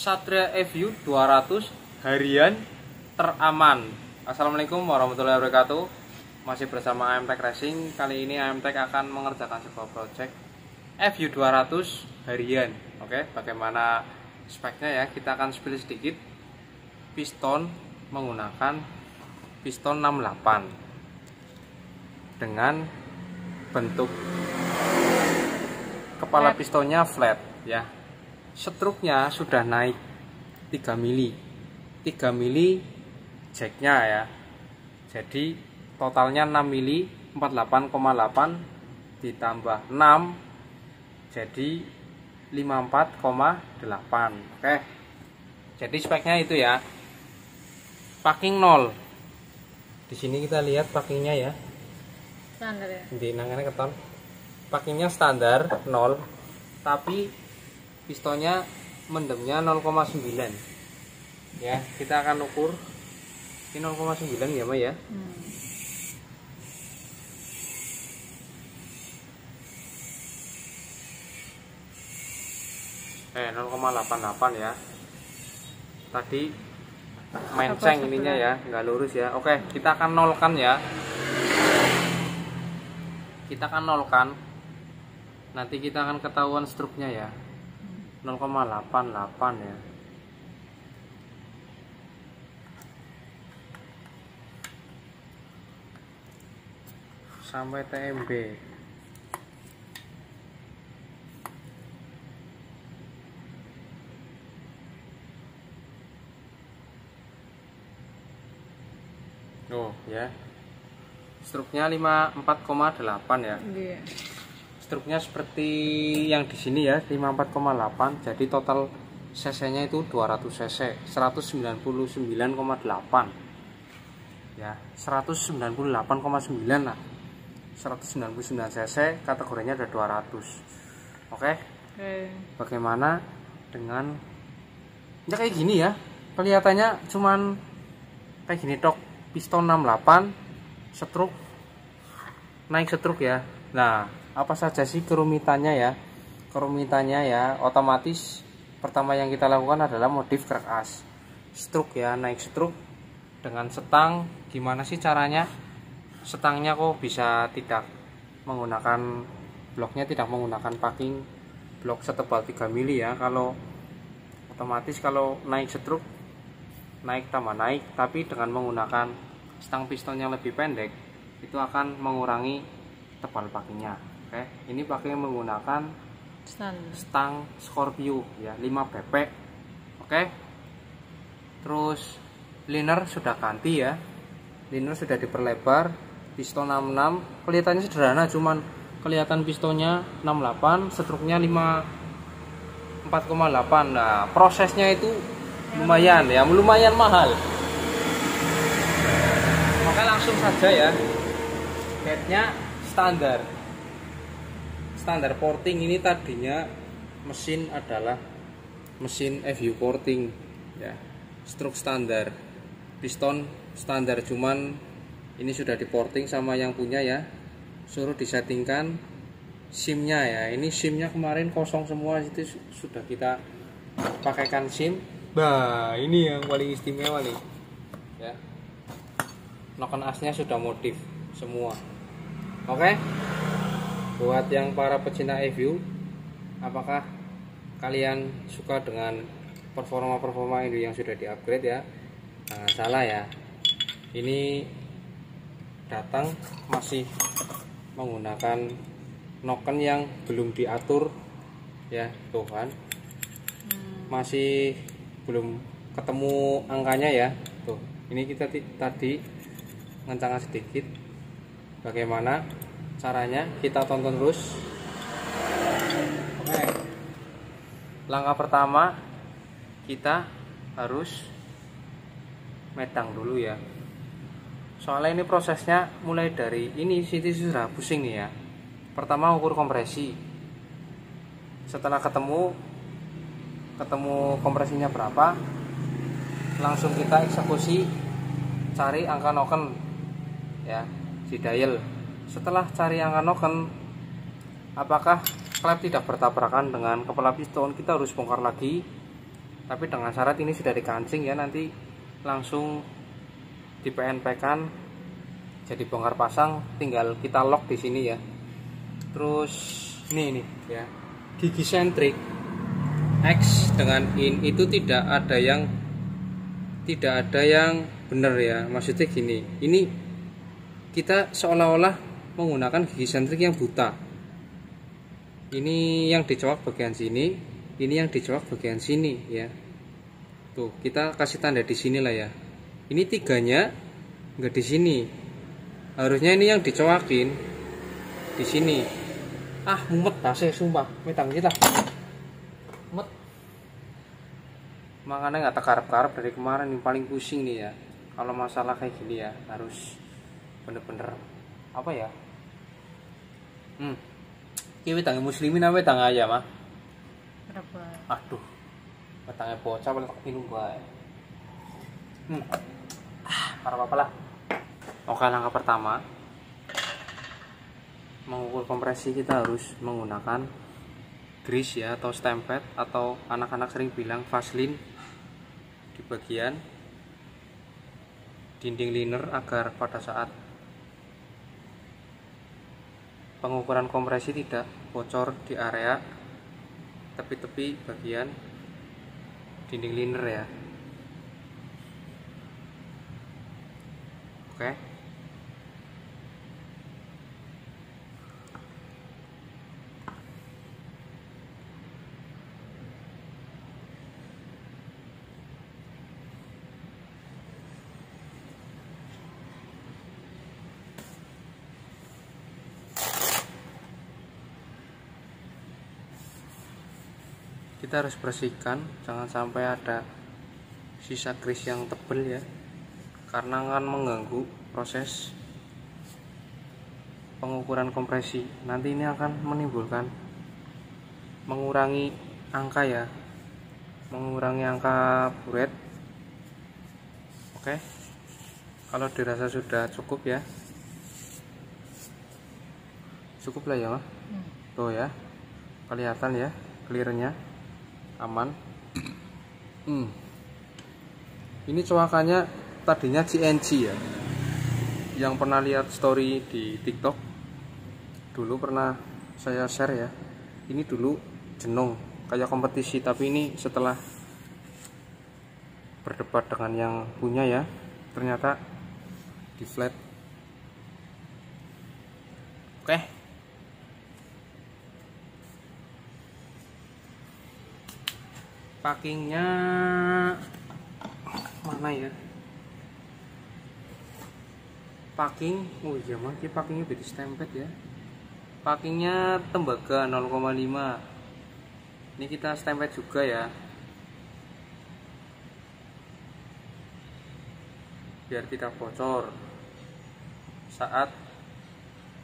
Satria EView 200 harian teraman. Assalamualaikum warahmatullahi wabarakatuh. Masih bersama AMTech Racing. Kali ini AMTech akan mengerjakan sebuah project EView 200 harian. Oke, bagaimana speknya ya? Kita akan spill sedikit. Piston menggunakan piston 68 dengan bentuk kepala pistonnya flat ya. Struknya sudah naik 3 mili 3 mili jacknya ya, jadi totalnya 6 mili 48,8 ditambah 6 jadi 54,8. Oke, jadi speknya itu ya. Packing 0 di sini kita lihat packingnya ya, standar ya, di nangannya keton. Packingnya standar 0, tapi pistonnya mendemnya 0,9 ya. Kita akan ukur ini 0,9 ya Mbak ya. 0,88 ya. Tadi menceng ininya ya, nggak lurus ya. Oke, kita akan nolkan ya. Kita akan nolkan. Nanti kita akan ketahuan struknya ya. 0,88 ya. Sampai TMB. Oh ya. Struknya 54,8 ya. iya. Struknya seperti yang di sini ya, 54,8. Jadi total cc-nya itu 200 cc, 199,8 ya, 198,9 lah. 199 cc, kategorinya ada 200. Oke. Bagaimana dengan ya kayak gini ya? Kelihatannya cuman kayak gini tok, piston 68, stroke naik stroke ya. Nah, apa saja sih kerumitannya ya? Kerumitannya ya otomatis pertama yang kita lakukan adalah modif crack as. Stroke ya, naik stroke dengan setang. Gimana sih caranya? Setangnya kok bisa tidak menggunakan bloknya, tidak menggunakan packing blok setebal 3 mili ya. Kalau otomatis kalau naik stroke naik tambah naik, tapi dengan menggunakan stang piston yang lebih pendek itu akan mengurangi tebal packingnya. Oke, ini pakai menggunakan stang Scorpio ya, 5 pp. Oke, terus liner sudah ganti ya, liner sudah diperlebar, piston 66. Kelihatannya sederhana, cuman kelihatan pistonnya 68, struknya 54,8. Nah, prosesnya itu lumayan ya, lumayan mahal. Maka langsung saja ya, headnya standar porting. Ini tadinya mesin adalah mesin EView porting ya, stroke standar, piston standar, cuman ini sudah diporting sama yang punya ya, suruh disettingkan SIM-nya ya. Ini SIM-nya kemarin kosong semua, itu sudah kita pakaikan SIM. Nah, ini yang paling istimewa nih ya, noken asnya sudah modif semua. Oke, buat yang para pecinta EView, apakah kalian suka dengan performa ini yang sudah di-upgrade ya? Jangan salah ya, ini datang masih menggunakan noken yang belum diatur ya, tuh kan, masih belum ketemu angkanya ya. Tuh, ini kita tadi ngencangkan sedikit. Bagaimana caranya, kita tonton terus. Oke, langkah pertama kita harus medang dulu ya, soalnya ini prosesnya mulai dari ini. Siti sudah pusing nih ya. Pertama ukur kompresi, setelah ketemu kompresinya berapa, langsung kita eksekusi cari angka noken ya di dial. Setelah cari angka noken, apakah klep tidak bertabrakan dengan kepala piston, kita harus bongkar lagi Tapi dengan syarat ini sudah dikancing ya, nanti langsung di PNP kan jadi bongkar pasang, tinggal kita lock di sini ya. Terus nih ya, gigi sentrik X dengan in itu tidak ada yang benar ya. Maksudnya gini, ini kita seolah-olah menggunakan gigi sentrik yang buta. Ini yang dicowok bagian sini, ini yang dicowok bagian sini ya. Tuh, kita kasih tanda di sini lah ya. Ini tiganya enggak di sini. Harusnya ini yang dicowakin di sini. Ah, mumet tasnya sumpah. Metang kita. Mumet. Makanya nggak tekarep-karep dari kemarin, yang paling pusing nih ya. Kalau masalah kayak gini ya, harus bener-bener apa ya? Ini wetangnya muslimin apa wetangnya aja mah? Berapa? Aduh, wetangnya bocah boleh tak minum bae. Apa lah. Oke, langkah pertama mengukur kompresi kita harus menggunakan grease ya, atau stempet, atau anak-anak sering bilang vaseline di bagian dinding liner agar pada saat pengukuran kompresi tidak bocor di area tepi-tepi bagian dinding liner ya. Oke. Kita harus bersihkan, jangan sampai ada sisa grease yang tebal ya, karena akan mengganggu proses pengukuran kompresi. Nanti ini akan menimbulkan mengurangi angka ya, mengurangi angka buret. Oke, kalau dirasa sudah cukup ya, cukup lah ya mah. Tuh ya, kelihatan ya clearnya, aman. Ini cowakannya tadinya CNC ya. Yang pernah lihat story di TikTok dulu pernah saya share ya. Ini dulu jenong kayak kompetisi, tapi ini setelah berdebat dengan yang punya ya, ternyata di flat. Oke. Packingnya mana ya? Packing, oh iya mah packingnya beda stempet ya. Packingnya tembaga 0,5. Ini kita stempet juga ya, biar tidak bocor saat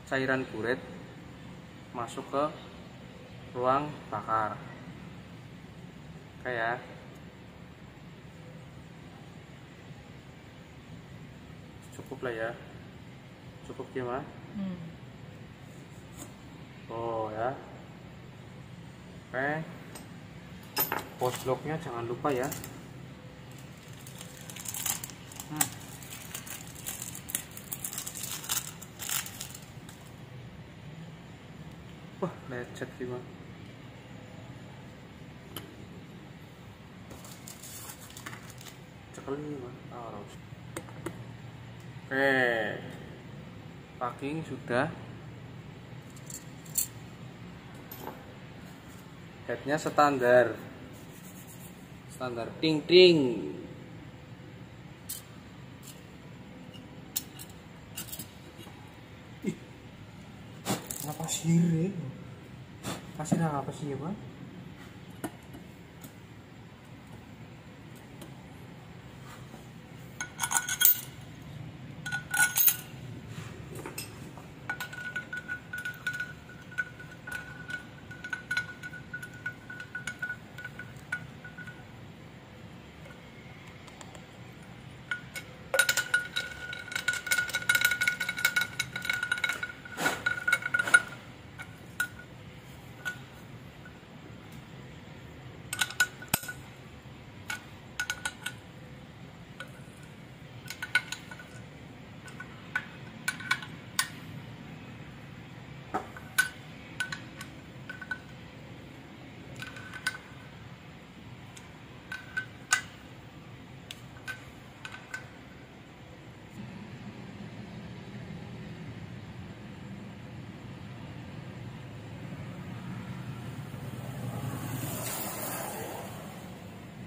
cairan buret masuk ke ruang bakar. Oke ya. Cukup lah ya. Cukup gimana? Oh ya. Oke. Post blocknya jangan lupa ya. Wah, lecet gimana? Cekel nih mah. Oke. Packing sudah. Headnya standar ting ting. Ih, ngapa sih re? Kasih apa sih ya bang?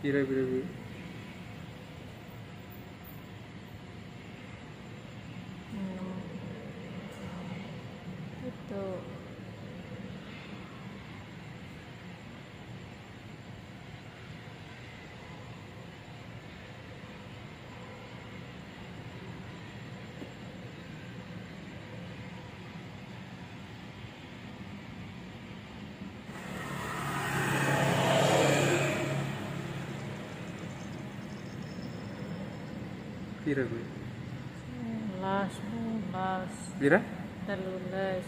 Pira. Itu. Pira gue? 11. Pira? 13.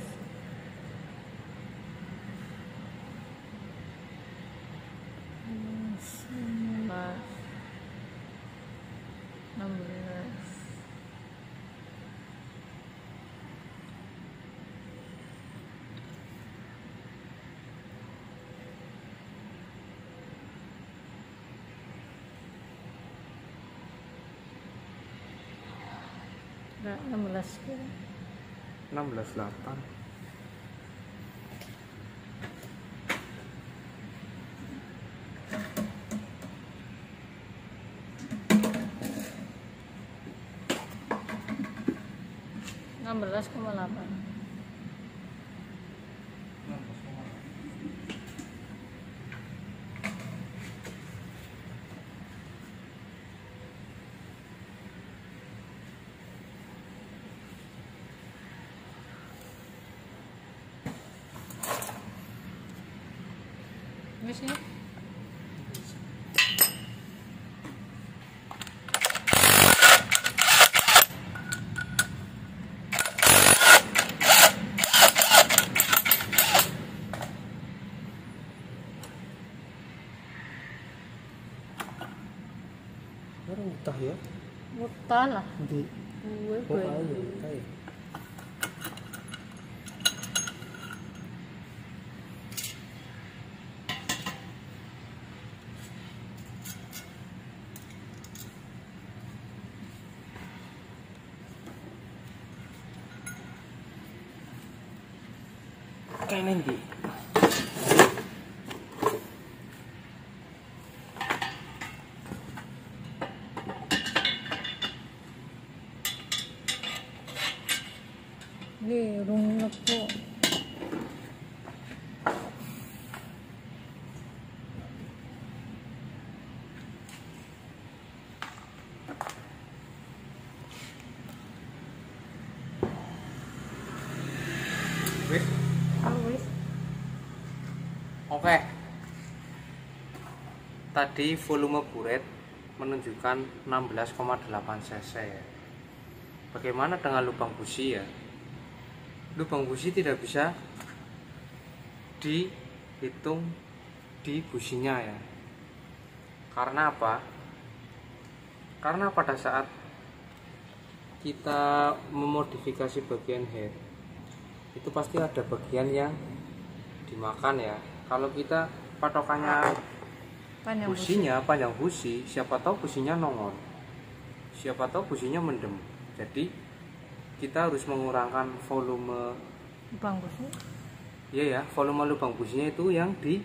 16. Enggak, 16 kira. 16,8. Enam belas koma delapan. Ini sih. Orang utah ya? Utah lah. Di. Gue Utah ya. Kayak nanti. Ini rungok kok. Wis. Wis. Oke. Tadi volume buret menunjukkan 16,8 cc ya. Bagaimana dengan lubang busi ya? Lubang busi tidak bisa dihitung di businya ya. Karena apa? Karena pada saat kita memodifikasi bagian head, itu pasti ada bagian yang dimakan ya. Kalau kita patokannya panjang busi, siapa tahu businya nongol, siapa tahu businya mendem. Jadi kita harus mengurangkan volume Lubang busi. Iya ya, volume lubang businya itu yang di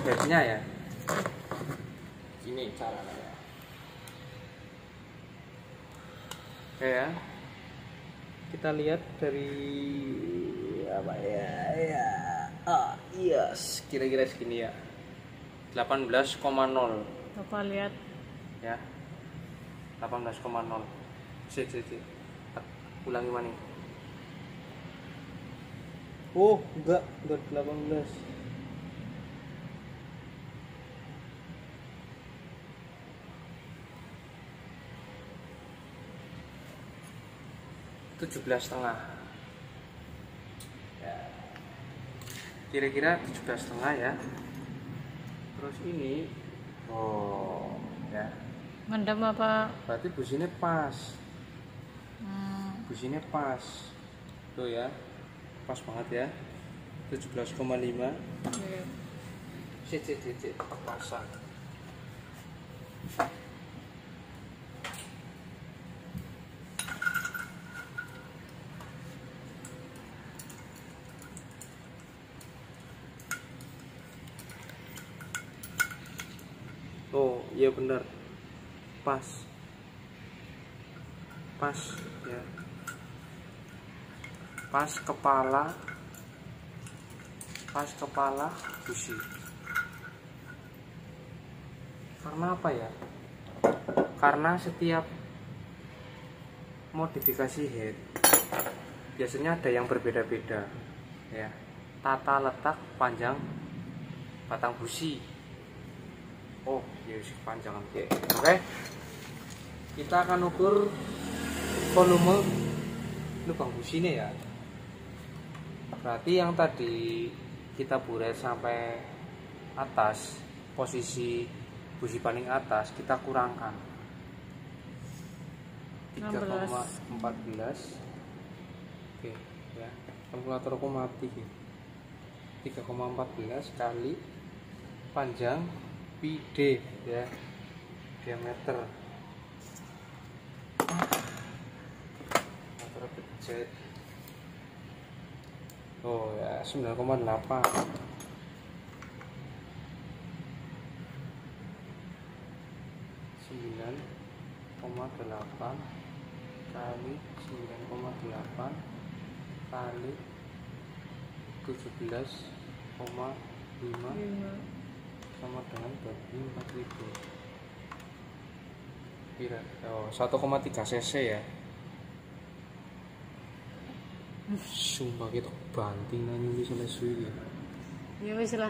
headnya ya. Ini caranya. Oke ya. Kita lihat dari apa ya? Yes, kira-kira segini ya. 18,0 Coba lihat. ya. 18,0. Sik. Ulangi mana? Oh, enggak 18. (17,5) ya. Kira-kira 17,5 ya. Terus ini ya. Mendem apa? Berarti businya pas. Businya pas. Tuh ya. Pas banget ya. 17,5. Cek pasang. iya bener, pas ya, pas kepala busi. Karena apa ya, karena setiap modifikasi head biasanya ada yang berbeda-beda ya, tata letak panjang batang busi. Oh ya sih panjang. Oke, kita akan ukur volume lubang businya ya. Berarti yang tadi kita buret sampai atas, posisi busi paling atas kita kurangkan 3,14. Oke ya, kalkulatorku mati. 3,14 kali panjang pi d ya, diameter. Oh ya, 9,8. 9,8 kali 9,8 kali 17,5 sama dengan bagi 4000. Kira 1,3 cc ya. Sumpah kita banting nang ini selesai ya. Ya wis lah.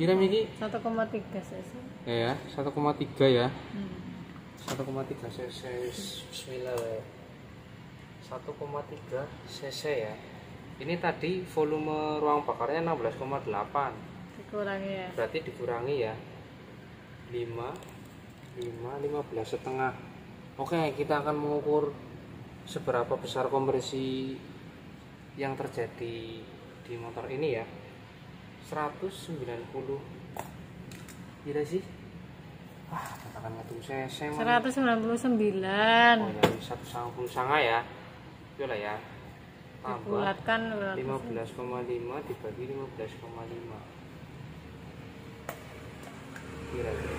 Kira iki 1,3 cc. Ya, 1,3 ya. 1,3 cc. Bismillah ya. 1,3 cc ya. Ini tadi volume ruang bakarnya 16,8. Dikurangi ya. Berarti dikurangi ya. 15 setengah. Oke, kita akan mengukur seberapa besar kompresi yang terjadi di motor ini ya. 190. Kira sih? Wah, katakan ngitung cc 199. Oh ya, 190 sanga ya. Itu lah ya. Tambah Dibulatkan 15,5 dibagi 15,5. Kira-kira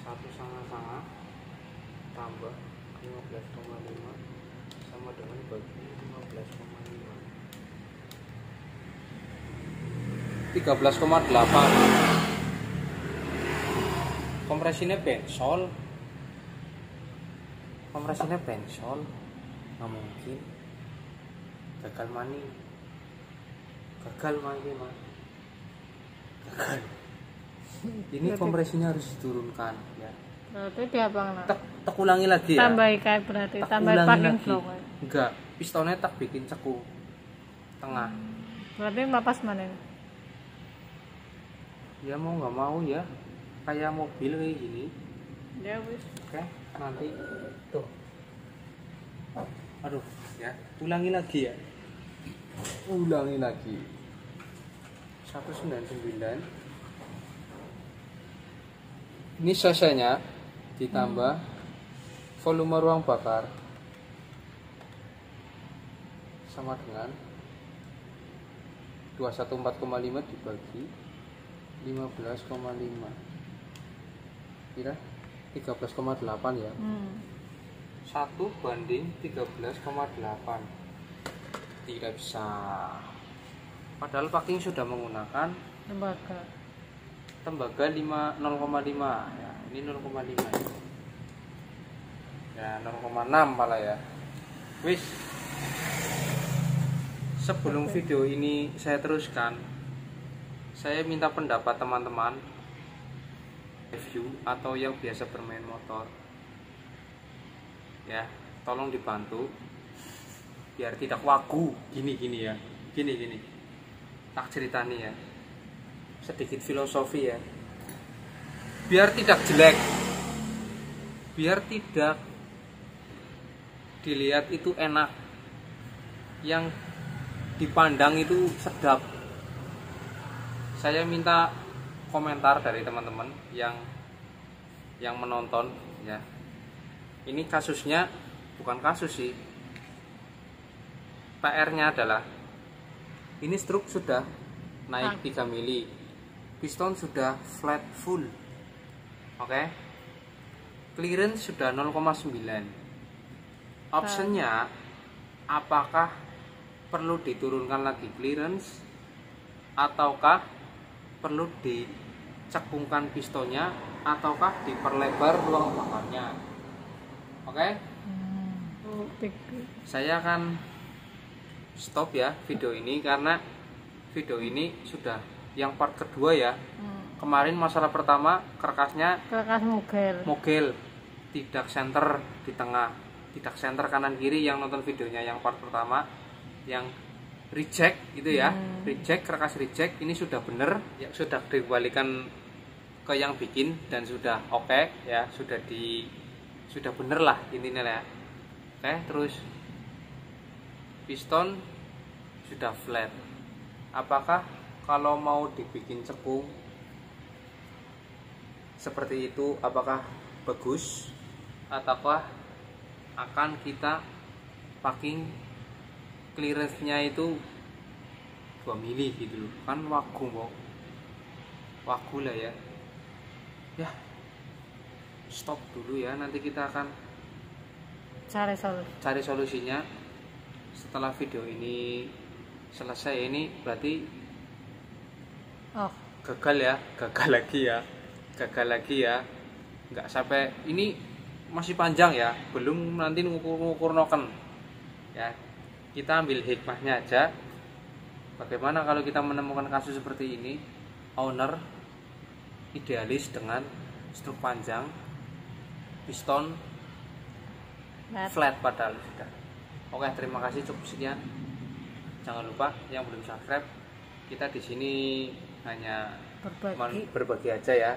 1,5 tambah 15,5 sama dengan bagi 15,5. 13,8. Kompresinya bensol. Nggak mungkin. Gagal mani mah. Gagal. Ini kompresinya harus diturunkan ya. Berarti diabang nah. Tak ulangi lagi ya. Tambah kayak berarti tambah packing block. Enggak, pistonnya tak bikin ceku tengah. Berarti mapas mana? Ya mau nggak mau ya, kayak mobil kayak gini. Ya wis. Oke, nanti tuh. Aduh, ya, ulangi lagi ya. 199. Ini cc-nya ditambah volume ruang bakar sama dengan 214,5 dibagi 15,5. Kira 13,8 ya. 1:13,8. Tidak bisa. Padahal packing sudah menggunakan tembaga 0,5 ya. Ini 0,5 ya. 0,6 malah ya. Wis. Sebelum video ini saya teruskan, saya minta pendapat teman-teman review atau yang biasa bermain motor ya, tolong dibantu biar tidak wagu gini ya, gini tak ceritani ya, sedikit filosofi ya, biar tidak jelek, biar tidak dilihat itu enak, yang dipandang itu sedap. Saya minta komentar dari teman-teman yang menonton ya. Ini kasusnya bukan kasus sih. PR-nya adalah ini struk sudah naik 3 mili. piston sudah flat full. Oke. Clearance sudah 0,9. Optionnya apakah perlu diturunkan lagi clearance ataukah perlu dicekungkan pistonnya ataukah diperlebar ruang bakarnya. Oke. Saya akan stop ya video ini karena video ini sudah yang part kedua ya. Kemarin masalah pertama kerkas mogel, tidak center di tengah, tidak center kanan kiri. Yang nonton videonya yang part pertama yang reject gitu ya, reject, kerkas reject ini sudah bener ya, sudah dikembalikan ke yang bikin dan sudah oke ya, sudah bener lah intinya ya. Oke, terus piston sudah flat. Apakah kalau mau dibikin cekung seperti itu apakah bagus ataukah akan kita packing clearance-nya itu 2 mili gitu loh, kan wagu lah ya. Ya, stop dulu ya, nanti kita akan cari solusinya setelah video ini selesai. Ini berarti gagal lagi ya, nggak sampai ini, masih panjang ya, belum nanti ngukur noken ya. Kita ambil hikmahnya aja. Bagaimana kalau kita menemukan kasus seperti ini, owner idealis dengan struk panjang, piston flat padahal sudah. Oke, terima kasih, cukup sekian. Jangan lupa yang belum subscribe, kita di sini hanya berbagi aja ya.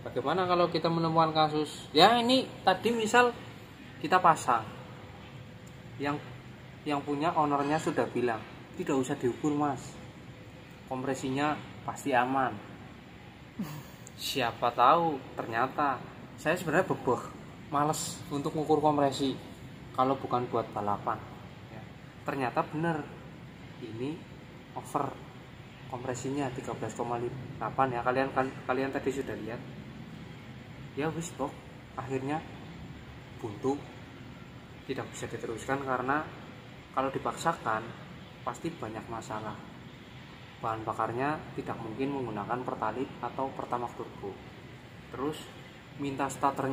Bagaimana kalau kita menemukan kasus ya, ini tadi misal kita pasang, yang punya ownernya sudah bilang tidak usah diukur mas, kompresinya pasti aman. Siapa tahu ternyata saya sebenarnya males untuk mengukur kompresi kalau bukan buat balapan ya. Ternyata bener ini over, kompresinya 13,8 ya. Kalian tadi sudah lihat ya. Wis toh, akhirnya buntu, tidak bisa diteruskan karena kalau dipaksakan pasti banyak masalah. Bahan bakarnya tidak mungkin menggunakan pertalit atau pertamax turbo. Terus minta starter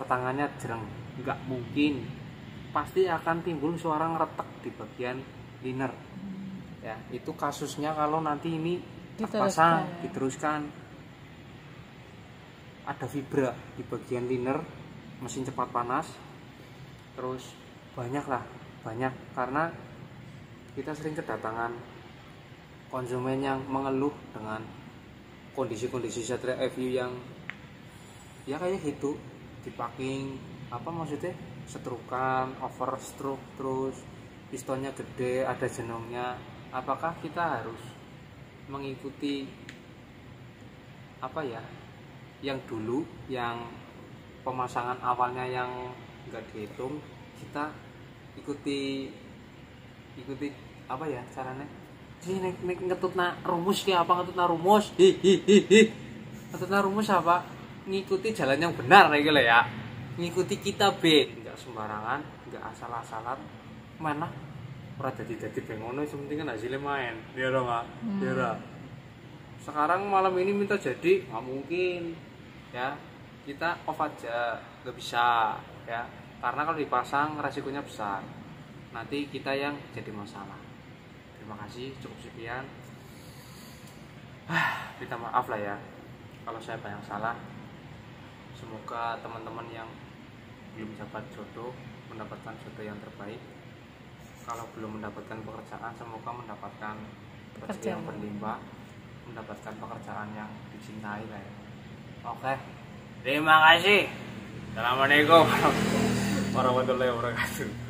tangannya jereng, nggak mungkin, pasti akan timbul suara ngeretek di bagian liner ya. Itu kasusnya kalau nanti ini terpasang diteruskan, ada vibra di bagian liner, mesin cepat panas, terus banyak karena kita sering kedatangan konsumen yang mengeluh dengan kondisi Satria FU yang ya kayak gitu, dipacking setrukan, overstroke, terus pistonnya gede, ada jenongnya. Apakah kita harus mengikuti yang dulu, yang pemasangan awalnya yang enggak dihitung, kita ikuti caranya sih ngetutna rumus kayak apa, ngetutna rumus apa, ngikuti jalan yang benar gitu ya, ngikuti kita enggak sembarangan, enggak asal-asalan mana ora dadi bengono, penting kan hasilnya main ya dong ya. Sekarang malam ini minta jadi nggak mungkin ya, kita off aja, nggak bisa ya, karena kalau dipasang resikonya besar, nanti kita yang jadi masalah. Terima kasih, cukup sekian. Minta maaf lah ya kalau saya banyak salah. Semoga teman-teman yang belum dapat jodoh mendapatkan jodoh yang terbaik. Kalau belum mendapatkan pekerjaan, semoga mendapatkan rezeki yang berlimpah, mendapatkan pekerjaan yang dicintai lah ya. Oke, terima kasih. Assalamualaikum warahmatullahi wabarakatuh.